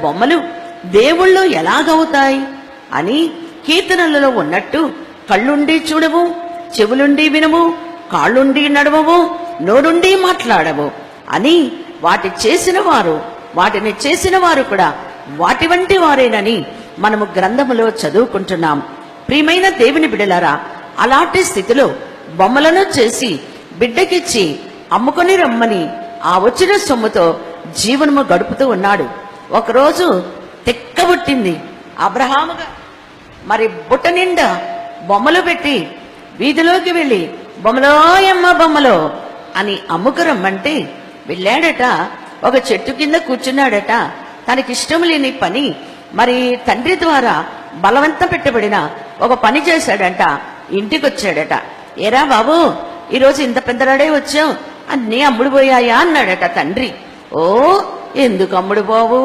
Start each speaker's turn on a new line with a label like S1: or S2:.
S1: బొమ్మలు దేవుళ్ళు ఎలాగవుతాయి అని కీర్తనలలో ఉన్నట్టు కళ్ళుండి చూడవు, చెవులుండి వినవు, కాళ్ళుండి నడవవు, నోరుండి మాట్లాడవు అని వాటిని చేసిన వారు కూడా వాటి వంటి వారేనని మనము గ్రంథములో చదువుకుంటున్నాం. ప్రియమైన దేవుని బిడ్డలారా, అలాంటి స్థితిలో బొమ్మలను చేసి బిడ్డకిచ్చి అమ్ముకొని రమ్మని ఆ వచ్చిన సొమ్ముతో జీవనము గడుపుతూ ఉన్నాడు. ఒకరోజు తిక్కబుట్టింది అబ్రహాముగా. మరి బుట్ట నిండా బొమ్మలు పెట్టి వీధిలోకి వెళ్ళి బొమ్మలోయమ్మ బొమ్మలో అని అమ్ముకురమ్మంటే వెళ్ళాడట. ఒక చెట్టు కింద కూర్చున్నాడట. తనకిష్టం లేని పని మరి తండ్రి ద్వారా బలవంతం పెట్టబడిన ఒక పని చేశాడంట. ఇంటికి వచ్చాడట. ఏరా బాబు, ఈరోజు ఇంత పెద్దరాడే వచ్చావు, అన్నీ అమ్ముడు పోయాయా అన్నాడట తండ్రి. ఓ, ఎందుకు అమ్ముడు పోవు,